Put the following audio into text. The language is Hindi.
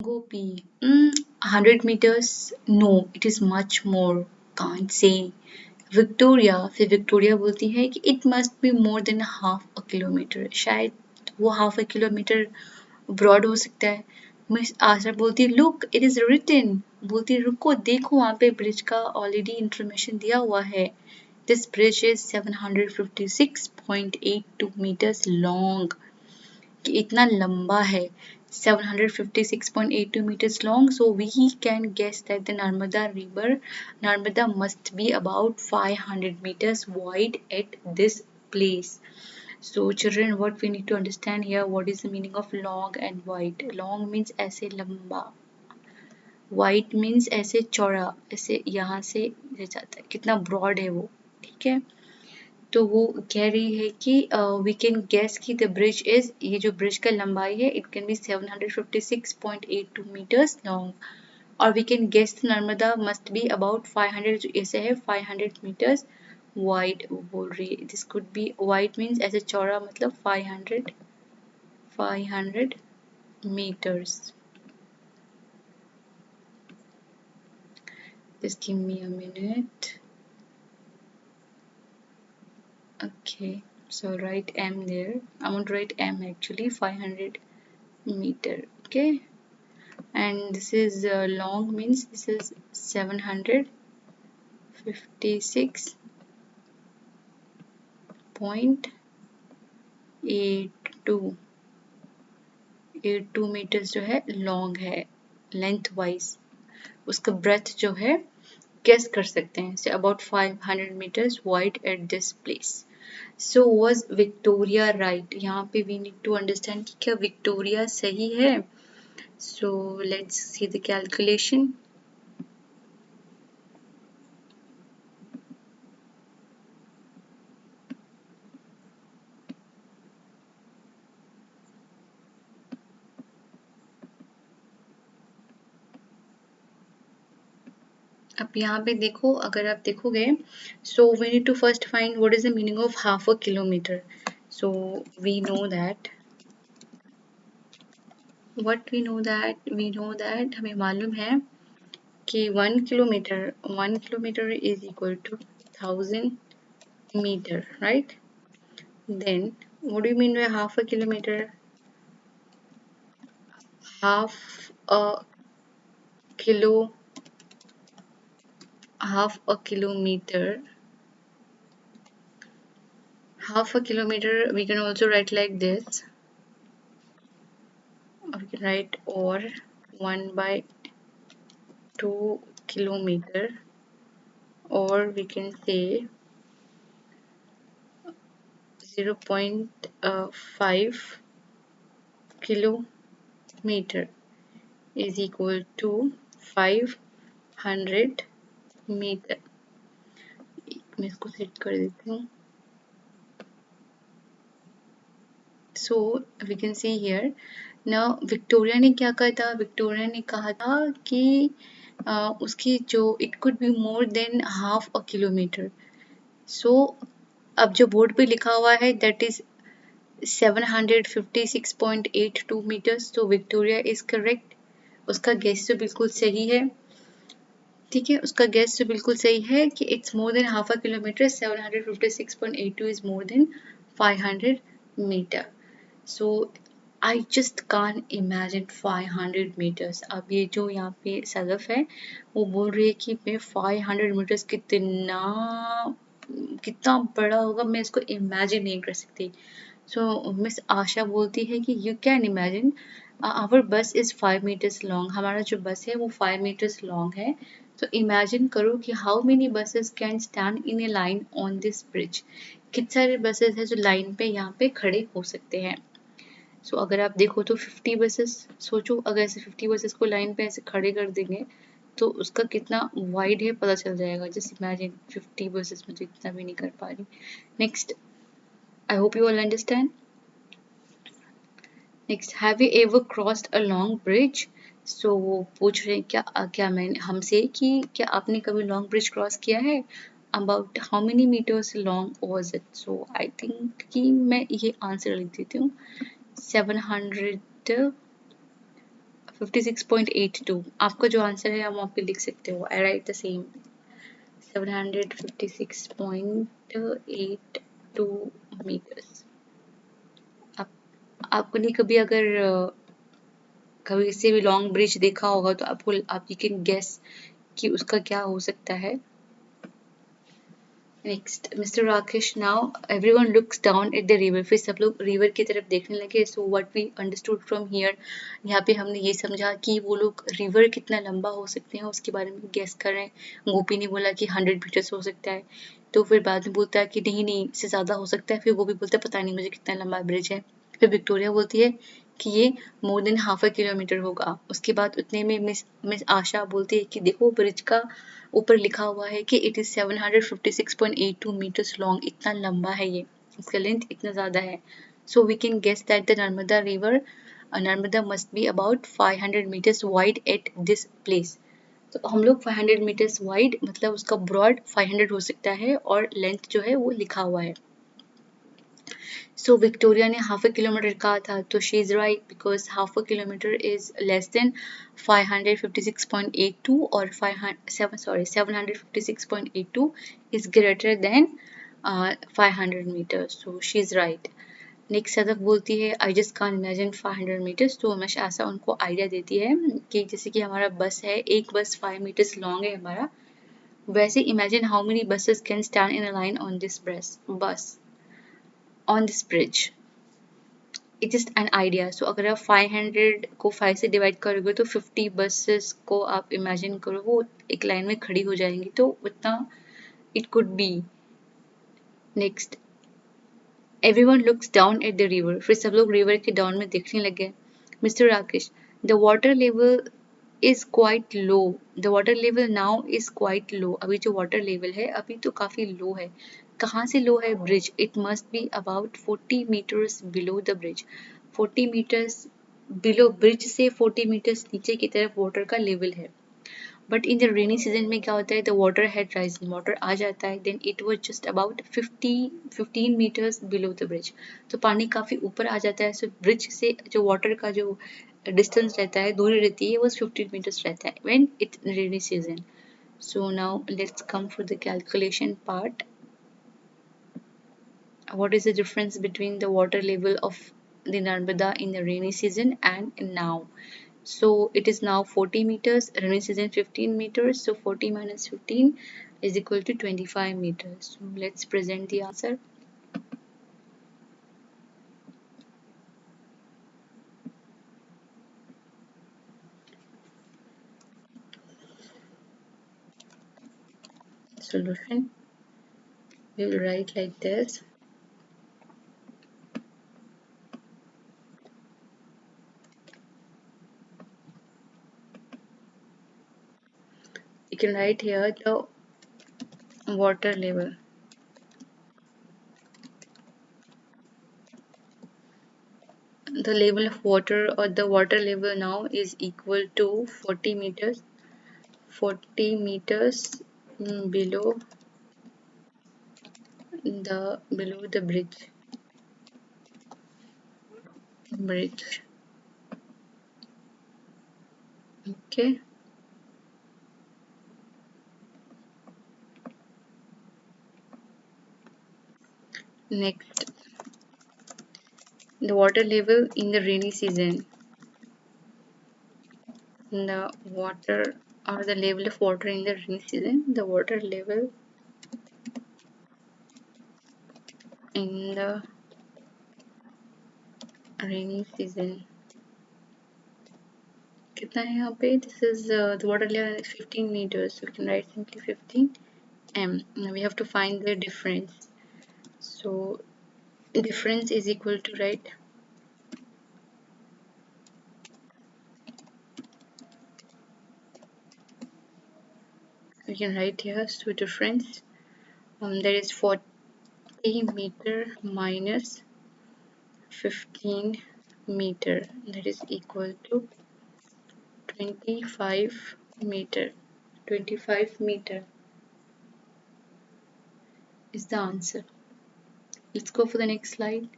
Gopi, 100 meters? No, it is much more. Can't say. Victoria, फिर विक्टोरिया बोलती है कि it must B more than half a kilometre, शायद वो हाफ अ किलोमीटर ब्रॉड हो सकता है। मिस आशा बोलती है लुक इट इज रिटन, बोलती है रुको देखो वहाँ पे ब्रिज का ऑलरेडी इंफॉर्मेशन दिया हुआ है। This bridge is 756.82 meters long, कि इतना लंबा है 756.82 meters long, so we can guess that the Narmada must be about 500 meters wide at this place. So children, what we need to understand here, what is the meaning of long and wide? Long means ऐसे लंबा, wide means ऐसे चौड़ा, ऐसे यहाँ से ये जाता है, कितना broad है वो, ठीक है। तो वो कह रही है कि वी कैन गेस कि द ब्रिज इज, ये जो ब्रिज का लंबाई है it can be 756.82 meters long, और we can guess Narmada must be about 500, जो ऐसे है 500 meters वाइड बोल रही है। This could be wide means ऐसे चौड़ा, मतलब 500 meters. Just give me a minute. Okay, so write M there. I want to write M actually, 500 meter. Okay, and this is long means this is 756.82 meters जो है लॉन्ग है लेंथ वाइज, उसका ब्रेथ जो है गेस कर सकते हैं, say about 500 meters wide at this place. So was Victoria right? यहाँ पे we need to understand कि क्या विक्टोरिया सही है। So let's see the calculation. अब यहाँ पे देखो, अगर आप देखोगे, so we need to first find what is the meaning of half a kilometer. So we know that हमें मालूम है कि 1 kilometer is equal to 1000 meter, right? Then what do you mean by half a kilometer? Half a kilometer, we can also write like this, we can write or 1/2 kilometer, or we can say 0.5 kilometer is equal to 500 meter. मैं इसको सेट कर देती हूँ। So we can see here now Victoria ने क्या कहा था, विक्टोरिया ने कहा था कि उसकी जो it could be more than half a kilometre. So अब जो बोर्ड पे लिखा हुआ है दैट इज 756.82 meters, तो विक्टोरिया इज करेक्ट, उसका गेस तो बिल्कुल सही है, ठीक है, उसका गेस तो बिल्कुल सही है कि it's more than half a kilometre, 756.82 is more than 500 meter. So I just can't imagine 500 meters. अब ये जो यहाँ पे सदफ है वो बोल रही है कि मैं 500 meters कितना बड़ा होगा, मैं इसको इमेजिन नहीं कर सकती। सो मिस आशा बोलती है कि यू कैन इमेजिन, आवर बस इज 5 meters लॉन्ग, हमारा जो बस है वो 5 meters लॉन्ग है। तो इमेजिन करो कि how many buses can stand in A line on this bridge, कितने सारे बसेस हैं जो लाइन पे यहाँ पे खड़े हो सकते हैं। सो अगर आप देखो तो 50 बसेस, सोचो अगर ऐसे 50 बसेस को लाइन पे ऐसे खड़े कर देंगे तो उसका कितना वाइड है पता चल जाएगा। जस्ट इमेजिन 50 बसेस में तो इतना भी नहीं कर पा रही। Next, I hope you all understand. Next, have you ever crossed a long bridge? So वो पूछ रहे हैं क्या मैं हमसे कि क्या आपने कभी लॉन्ग ब्रिज क्रॉस किया है, about how many metres long was it. So I think कि मैं ये आंसर लिख देती हूँ, 756 56.82। आपका जो आंसर है आप वहाँ पे लिख सकते हो। आई राइट द सेम 756.82 मीटर्स। आपको नहीं कभी अगर कभी से भी लॉन्ग ब्रिज देखा होगा तो आपको आप यू कैन गेस कि उसका क्या हो सकता है। Next mister Rakesh, now everyone looks down at the river. फिर सब लोग रिवर की तरफ देखने लगे। So what we understood from here, यहाँ पे हमने ये समझा कि वो लोग रिवर कितना लंबा हो सकते हैं उसके बारे में गेस कर रहे हैं। गोपी ने बोला कि 100 मीटर्स हो सकता है, तो फिर बाद में बोलता है कि नहीं नहीं इससे ज़्यादा हो सकता है। फिर वो भी बोलता है पता नहीं मुझे कितना लंबा ब्रिज है। फिर विक्टोरिया बोलती है कि ये मोर देन हाफ अ किलोमीटर होगा। उसके बाद उतने में मिस आशा बोलती है कि देखो ब्रिज का ऊपर लिखा हुआ है कि इट इज 756.82 मीटर्स लॉन्ग। इतना लंबा है ये, इसका लेंथ इतना ज़्यादा है। So we can guess that the Narmada river Narmada must be about 500 metres wide at this place. तो हम लोग 500 मीटर्स वाइड मतलब उसका ब्रॉड 500 हो सकता है और लेंथ जो है वो लिखा हुआ है। सो विक्टोरिया ने हाफ अ किलोमीटर कहा था, तो she is right because half a kilometre is less than 556.82 और 756.82 is greater than 500 meters. So she is right. Next सदक बोलती है I just can imagine 500 metres. तो हमेशा ऐसा उनको आइडिया देती है कि जैसे कि हमारा बस है, एक बस 5 मीटर्स लॉन्ग है हमारा, वैसे imagine how many buses can stand in a line on this bus on this bridge. It just an idea. So अगर आप 500 को 5 से डिवाइड करोगे तो 50 बसेस को आप इमेजिन करो वो एक लाइन में खड़ी हो जाएंगी, तो उतना it could B. Next everyone looks down at the river. फिर सब लोग रिवर के डाउन में देखने लगे। Mister Rakesh, the water level is quite low. The water level now is quite low. अभी जो वाटर लेवल है अभी तो काफी लो है। कहाँ से लो है? Bridge. It must be about 40 metres below the bridge. 40 metres below bridge से 40 मीटर्स नीचे की तरफ वाटर का लेवल है। But in the rainy season में क्या होता है, the water had risen, water आ जाता है, then it was just about 15 metres below the bridge. तो पानी काफी ऊपर आ जाता है। सो ब्रिज से जो वाटर का जो डिस्टेंस रहता है, दूरी रहती है, वो 15 मीटर्स रहता है when it rainy season. So now let's come for the calculation part. What is the difference between the water level of the Narmada in the rainy season and now? So it is now 40 meters, rainy season 15 meters, so 40 minus 15 is equal to 25 meters. So let's present the answer. Solution, we will write like this. You can write here the water level. The level of water or the water level now is equal to 40 meters. 40 meters below the bridge. Okay. Next, the water level in the rainy season. The water or the level of water in the rainy season. The water level in the rainy season. कितना है यहाँ पे? This is the water level is 15 meters. So we can write simply 15 m. Now we have to find the difference. So difference is equal to, right, we can write here. So difference there is 40 meter minus 15 meter, that is equal to 25 meter. 25 meter is the answer. Let's go for the next slide.